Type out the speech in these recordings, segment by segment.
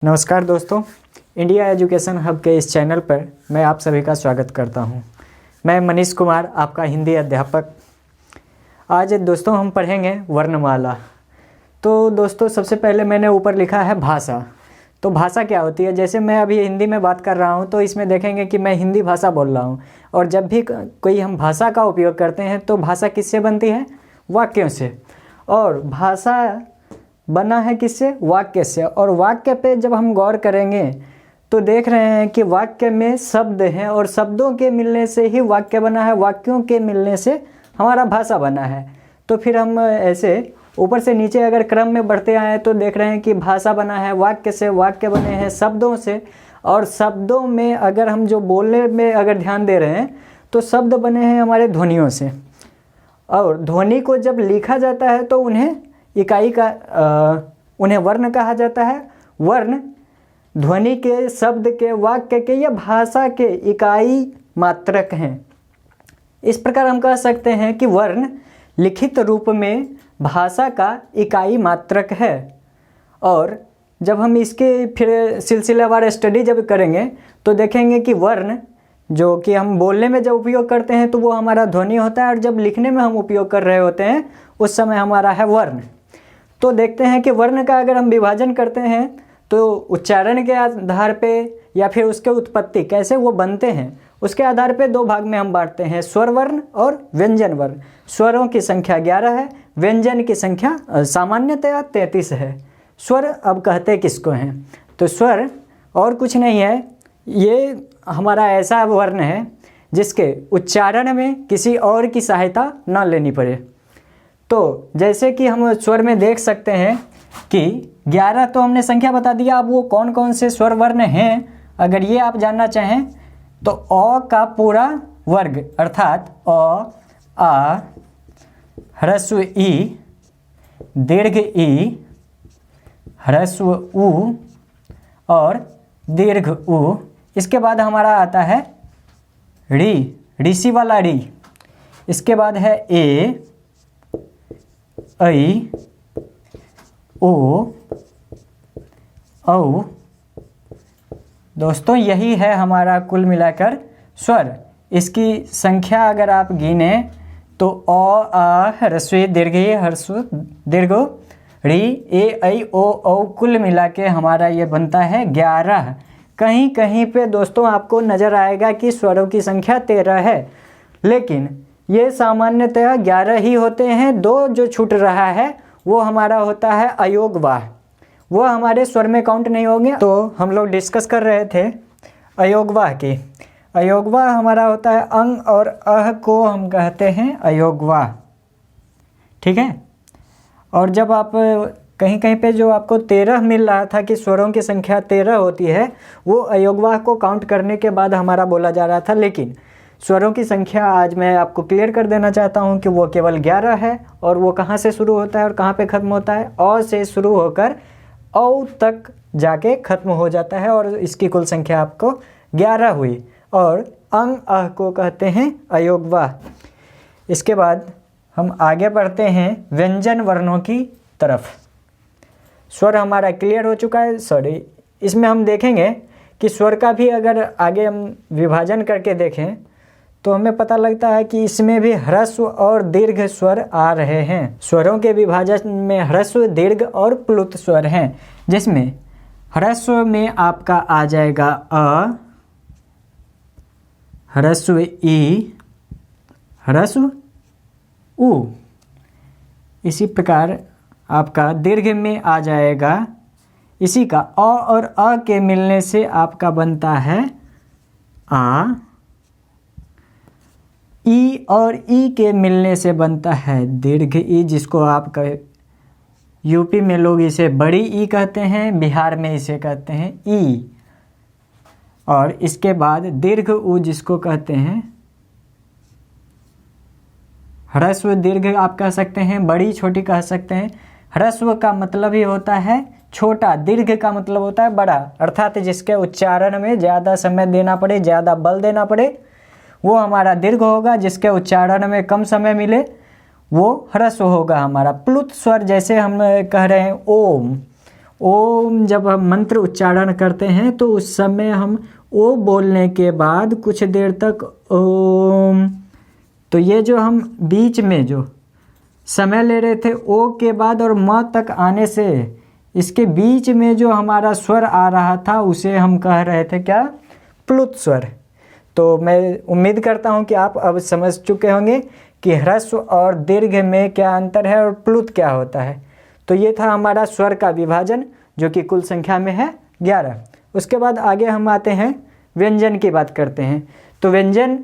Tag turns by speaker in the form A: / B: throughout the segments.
A: नमस्कार दोस्तों, India education hub के इस चैनल पर मैं आप सभी का स्वागत करता हूं। मैं मनीष कुमार, आपका हिंदी अध्यापक। आज दोस्तों हम पढ़ेंगे वर्णमाला। तो दोस्तों सबसे पहले मैंने ऊपर लिखा है भाषा। तो भाषा क्या होती है? जैसे मैं अभी हिंदी में बात कर रहा हूं तो इसमें देखेंगे कि मैं हिंदी भाषा बोल रहा हूं। और जब भी कोई हम भाषा का उपयोग करते हैं तो भाषा किससे बनती है? वाक्यों से। और भाषा बना है किससे? वाक्य से। और वाक्य पे जब हम गौर करेंगे तो देख रहे हैं कि वाक्य में शब्द हैं और शब्दों के मिलने से ही वाक्य बना है, वाक्यों के मिलने से हमारा भाषा बना है। तो फिर हम ऐसे ऊपर से नीचे अगर क्रम में बढ़ते आए तो देख रहे हैं कि भाषा बना है वाक्य से, वाक्य बने हैं शब्दों से, और शब्दों में अगर हम जो बोलने में अगर ध्यान दे रहे हैं तो शब्द बने हैं हमारे ध्वनियों से। और ध्वनि को जब लिखा जाता है तो उन्हें इकाई का उन्हें वर्ण कहा जाता है। वर्ण ध्वनि के, शब्द के, वाक्य के या भाषा के इकाई मात्रक हैं। इस प्रकार हम कह सकते हैं कि वर्ण लिखित रूप में भाषा का इकाई मात्रक है। और जब हम इसके फिर सिलसिलेवार स्टडी जब करेंगे तो देखेंगे कि वर्ण जो कि हम बोलने में जब उपयोग करते हैं तो वो हमारा ध्वनि होता है, और जब लिखने में हम उपयोग कर रहे होते हैं उस समय हमारा है वर्ण। तो देखते हैं कि वर्ण का अगर हम विभाजन करते हैं तो उच्चारण के आधार पे या फिर उसके उत्पत्ति कैसे वो बनते हैं उसके आधार पे दो भाग में हम बांटते हैं, स्वर वर्ण और व्यंजन वर्ण। स्वरों की संख्या 11 है, व्यंजन की संख्या सामान्यतया 33 है। स्वर अब कहते किसको हैं? तो स्वर और कुछ नहीं है, ये हमारा ऐसा वर्ण है जिसके उच्चारण में किसी और की सहायता न लेनी पड़े। तो जैसे कि हम स्वर में देख सकते हैं कि 11 तो हमने संख्या बता दिया। अब वो कौन कौन से स्वर वर्ण हैं अगर ये आप जानना चाहें तो अ का पूरा वर्ग अर्थात अ, आ, ह्रस्व ई, दीर्घ ई, ह्रस्व उ और दीर्घ उ। इसके बाद हमारा आता है री, ऋषि वाला री। इसके बाद है ए, ऐ, ओ, औ। दोस्तों यही है हमारा कुल मिलाकर स्वर। इसकी संख्या अगर आप गिने तो अ, आ, ह्रस्व दीर्घ ह्रस्व दीर्घ री, ए, ऐ, ओ, औ कुल मिला के हमारा ये बनता है 11। कहीं कहीं पे दोस्तों आपको नज़र आएगा कि स्वरों की संख्या 13 है, लेकिन ये सामान्यतः 11 ही होते हैं। दो जो छूट रहा है वो हमारा होता है अयोगवाह, वो हमारे स्वर में काउंट नहीं होंगे। तो हम लोग डिस्कस कर रहे थे अयोगवाह की। अयोगवाह हमारा होता है अंग और अह को हम कहते हैं अयोगवाह, ठीक है। और जब आप कहीं कहीं पे जो आपको 13 मिल रहा था कि स्वरों की संख्या 13 होती है, वो अयोगवाह को काउंट करने के बाद हमारा बोला जा रहा था। लेकिन स्वरों की संख्या आज मैं आपको क्लियर कर देना चाहता हूँ कि वो केवल 11 है। और वो कहाँ से शुरू होता है और कहाँ पे ख़त्म होता है? अ से शुरू होकर औ तक जाके ख़त्म हो जाता है, और इसकी कुल संख्या आपको 11 हुई। और अंग अह को कहते हैं अयोगवाह। इसके बाद हम आगे बढ़ते हैं व्यंजन वर्णों की तरफ। स्वर हमारा क्लियर हो चुका है। सॉरी, इसमें हम देखेंगे कि स्वर का भी अगर आगे हम विभाजन करके देखें तो हमें पता लगता है कि इसमें भी ह्रस्व और दीर्घ स्वर आ रहे हैं। स्वरों के विभाजन में ह्रस्व, दीर्घ और प्लुत स्वर हैं, जिसमें ह्रस्व में आपका आ जाएगा अ, ह्रस्व ई, ह्रस्व उ। इसी प्रकार आपका दीर्घ में आ जाएगा, इसी का अ और अ के मिलने से आपका बनता है आ, ई और ई के मिलने से बनता है दीर्घ ई, जिसको आप यूपी में लोग इसे बड़ी ई कहते हैं, बिहार में इसे कहते हैं ई। और इसके बाद दीर्घ उ जिसको कहते हैं ह्रस्व दीर्घ आप कह सकते हैं, बड़ी छोटी कह सकते हैं। ह्रस्व का मतलब ही होता है छोटा, दीर्घ का मतलब होता है बड़ा, अर्थात जिसके उच्चारण में ज़्यादा समय देना पड़े, ज़्यादा बल देना पड़े, वो हमारा दीर्घ होगा। जिसके उच्चारण में कम समय मिले वो ह्रस्व होगा हमारा। प्लुत स्वर जैसे हम कह रहे हैं ओम, ओम जब हम मंत्र उच्चारण करते हैं तो उस समय हम ओ बोलने के बाद कुछ देर तक ओम, तो ये जो हम बीच में जो समय ले रहे थे ओ के बाद और म तक आने से, इसके बीच में जो हमारा स्वर आ रहा था उसे हम कह रहे थे क्या? प्लुत स्वर। तो मैं उम्मीद करता हूँ कि आप अब समझ चुके होंगे कि ह्रस्व और दीर्घ में क्या अंतर है और प्लुत क्या होता है। तो ये था हमारा स्वर का विभाजन जो कि कुल संख्या में है 11। उसके बाद आगे हम आते हैं व्यंजन की बात करते हैं। तो व्यंजन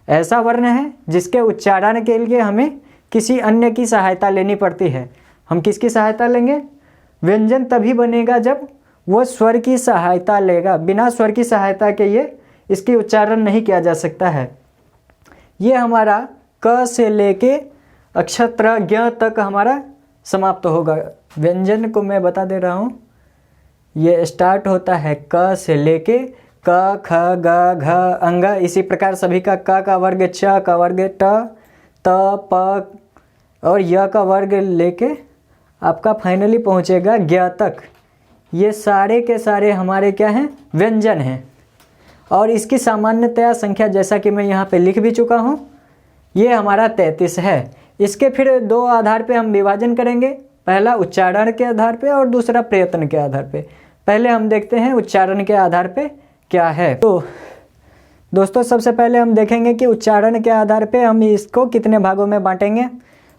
A: ऐसा वर्ण है जिसके उच्चारण के लिए हमें किसी अन्य की सहायता लेनी पड़ती है। हम किसकी सहायता लेंगे? व्यंजन तभी बनेगा जब वो स्वर की सहायता लेगा। बिना स्वर की सहायता के ये इसकी उच्चारण नहीं किया जा सकता है। ये हमारा क से लेके अक्षर ज्ञ तक हमारा समाप्त होगा। व्यंजन को मैं बता दे रहा हूँ। ये स्टार्ट होता है क से लेके क ख ग घ अंग, इसी प्रकार सभी का क का वर्ग, च का वर्ग, ट त प और य का वर्ग लेके आपका फाइनली पहुँचेगा ज्ञ तक। ये सारे के सारे हमारे क्या हैं? व्यंजन हैं। और इसकी सामान्यतया संख्या जैसा कि मैं यहाँ पे लिख भी चुका हूँ, ये हमारा 33 है। इसके फिर दो आधार पे हम विभाजन करेंगे, पहला उच्चारण के आधार पे और दूसरा प्रयत्न के आधार पे। पहले हम देखते हैं उच्चारण के आधार पे क्या है। तो दोस्तों सबसे पहले हम देखेंगे कि उच्चारण के आधार पे हम इसको कितने भागों में बांटेंगे।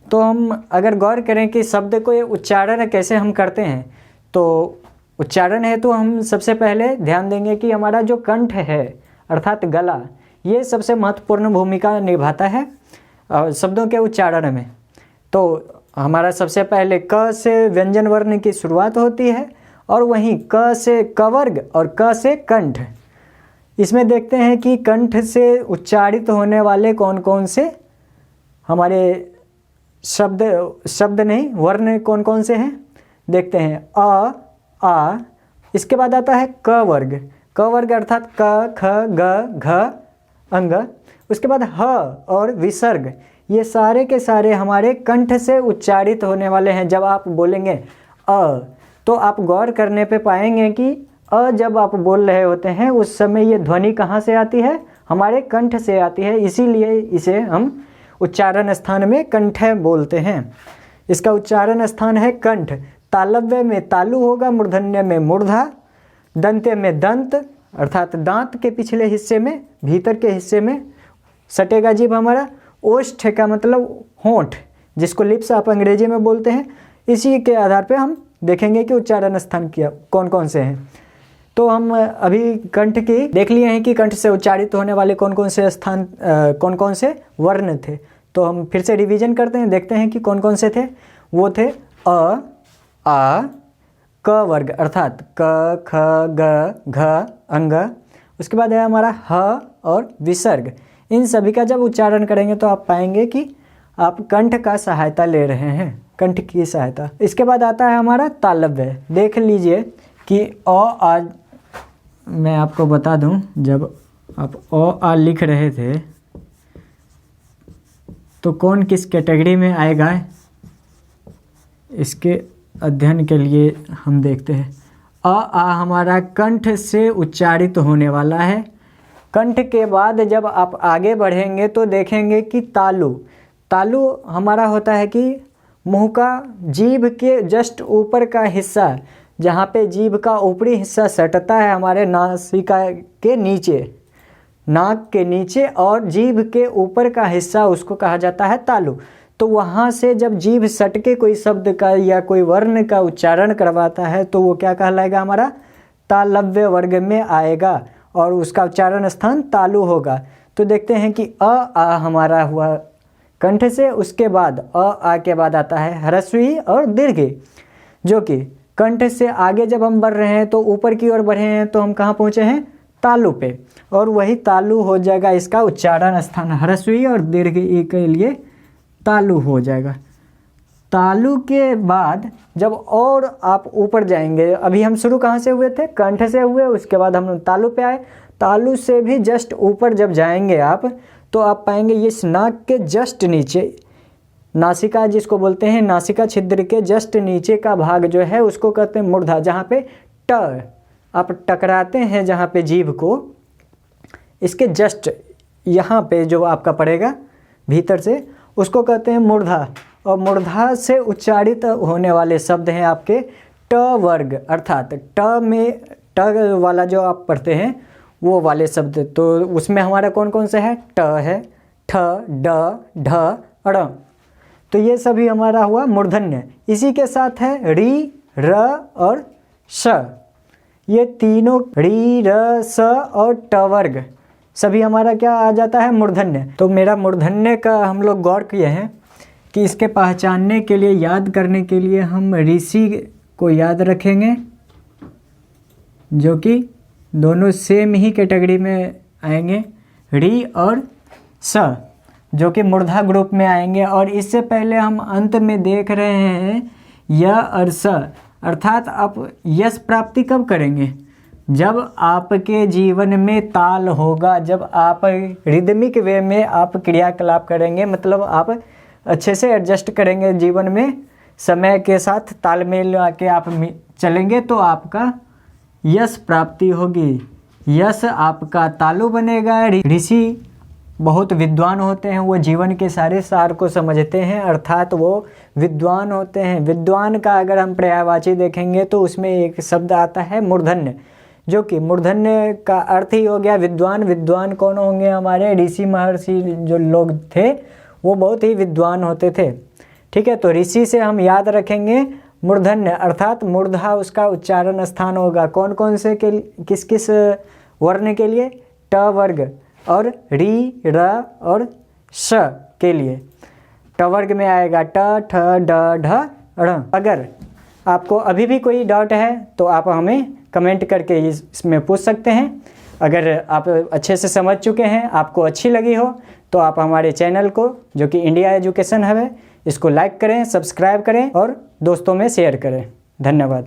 A: तो हम अगर गौर करें कि शब्द को उच्चारण कैसे हम करते हैं, तो उच्चारण है तो हम सबसे पहले ध्यान देंगे कि हमारा जो कंठ है अर्थात गला, ये सबसे महत्वपूर्ण भूमिका निभाता है शब्दों के उच्चारण में। तो हमारा सबसे पहले क से व्यंजन वर्ण की शुरुआत होती है और वहीं क से कवर्ग और क से कंठ। इसमें देखते हैं कि कंठ से उच्चारित होने वाले कौन कौन से हमारे शब्द नहीं वर्ण कौन कौन से हैं देखते हैं। अ आ, इसके बाद आता है क वर्ग। क वर्ग अर्थात क ख ग घ अंग। उसके बाद ह और विसर्ग, ये सारे के सारे हमारे कंठ से उच्चारित होने वाले हैं। जब आप बोलेंगे अ, तो आप गौर करने पे पाएंगे कि अ जब आप बोल रहे होते हैं उस समय ये ध्वनि कहाँ से आती है? हमारे कंठ से आती है। इसीलिए इसे हम उच्चारण स्थान में कंठ बोलते हैं। इसका उच्चारण स्थान है कंठ। तालव्य में तालु होगा, मूर्धन्य में मूर्धा, दंत्य में दंत अर्थात दांत के पिछले हिस्से में भीतर के हिस्से में सटेगा जीभ हमारा। ओष्ठ का मतलब होंठ, जिसको लिप्स आप अंग्रेजी में बोलते हैं। इसी के आधार पे हम देखेंगे कि उच्चारण स्थान क्या कौन कौन से हैं। तो हम अभी कंठ की देख लिए हैं कि कंठ से उच्चारित होने वाले कौन कौन से स्थान कौन कौन से वर्ण थे। तो हम फिर से रिवीजन करते हैं, देखते हैं कि कौन कौन से थे। वो थे अ आ, क वर्ग अर्थात क ख ग घ अंग। उसके बाद है हमारा ह और विसर्ग। इन सभी का जब उच्चारण करेंगे तो आप पाएंगे कि आप कंठ का सहायता ले रहे हैं, कंठ की सहायता। इसके बाद आता है हमारा तालव्य। देख लीजिए कि आ, मैं आपको बता दूं, जब आप आ लिख रहे थे तो कौन किस कैटेगरी में आएगा, इसके अध्ययन के लिए हम देखते हैं। आ हमारा कंठ से उच्चारित होने वाला है। कंठ के बाद जब आप आगे बढ़ेंगे तो देखेंगे कि तालु हमारा होता है कि मुंह का जीभ के जस्ट ऊपर का हिस्सा, जहाँ पे जीभ का ऊपरी हिस्सा सटता है हमारे नासिका के नीचे, नाक के नीचे और जीभ के ऊपर का हिस्सा, उसको कहा जाता है तालु। तो वहाँ से जब जीभ सट के कोई शब्द का या कोई वर्ण का उच्चारण करवाता है तो वो क्या कहलाएगा? हमारा तालव्य वर्ग में आएगा और उसका उच्चारण स्थान तालु होगा। तो देखते हैं कि आ हमारा हुआ कंठ से। उसके बाद आ के बाद आता है ह्रस्वी और दीर्घ, जो कि कंठ से आगे जब हम बढ़ रहे हैं तो ऊपर की ओर बढ़े हैं तो हम कहाँ पहुँचे हैं? तालु पे। और वही तालु हो जाएगा इसका उच्चारण स्थान। ह्रस्वी और दीर्घ के लिए तालु हो जाएगा। तालु के बाद जब और आप ऊपर जाएंगे, अभी हम शुरू कहाँ से हुए थे? कंठ से हुए। उसके बाद हम तालु पे आए। तालु से भी जस्ट ऊपर जब जाएंगे आप तो आप पाएंगे ये नाक के जस्ट नीचे नासिका जिसको बोलते हैं, नासिका छिद्र के जस्ट नीचे का भाग जो है उसको कहते हैं मूर्धा। जहाँ पे ट आप टकराते हैं, जहाँ पे जीभ को, इसके जस्ट यहाँ पे जो आपका पड़ेगा भीतर से, उसको कहते हैं मूर्धा। और मूर्धा से उच्चारित होने वाले शब्द हैं आपके ट वर्ग, अर्थात ट में ट वाला जो आप पढ़ते हैं वो वाले शब्द। तो उसमें हमारा कौन कौन से है? ट है, ठ, ड, ढ, ड़। तो ये सभी हमारा हुआ मूर्धन्य। इसी के साथ है री, र और श। ये तीनों री, र, स और ट वर्ग सभी हमारा क्या आ जाता है? मूर्धन्य। तो मेरा मूर्धन्य का हम लोग गौर किए हैं कि इसके पहचानने के लिए, याद करने के लिए हम ऋषि को याद रखेंगे, जो कि दोनों सेम ही कैटेगरी में आएंगे, री और स, जो कि मूर्धा ग्रुप में आएंगे। और इससे पहले हम अंत में देख रहे हैं य और स, अर्थात आप यश प्राप्ति कब करेंगे? जब आपके जीवन में ताल होगा, जब आप रिदमिक वे में आप क्रियाकलाप करेंगे, मतलब आप अच्छे से एडजस्ट करेंगे जीवन में, समय के साथ तालमेल आके आप चलेंगे, तो आपका यश प्राप्ति होगी। यश आपका तालु बनेगा। ऋषि बहुत विद्वान होते हैं, वो जीवन के सारे सार को समझते हैं, अर्थात वो विद्वान होते हैं। विद्वान का अगर हम पर्यायवाची देखेंगे तो उसमें एक शब्द आता है मूर्धन्य, जो कि मूर्धन्य का अर्थ ही हो गया विद्वान। विद्वान कौन होंगे? हमारे ऋषि महर्षि जो लोग थे वो बहुत ही विद्वान होते थे। ठीक है, तो ऋषि से हम याद रखेंगे मूर्धन्य, अर्थात मूर्धा उसका उच्चारण स्थान होगा। कौन कौन से के किस किस वर्ण के लिए? ट वर्ग और री, र और श के लिए। ट वर्ग में आएगा ट, ठ, ड, ढ, ड़। अगर आपको अभी भी कोई डाउट है तो आप हमें कमेंट करके इसमें पूछ सकते हैं। अगर आप अच्छे से समझ चुके हैं, आपको अच्छी लगी हो, तो आप हमारे चैनल को, जो कि इंडिया एजुकेशन हब है, इसको लाइक करें, सब्सक्राइब करें और दोस्तों में शेयर करें। धन्यवाद।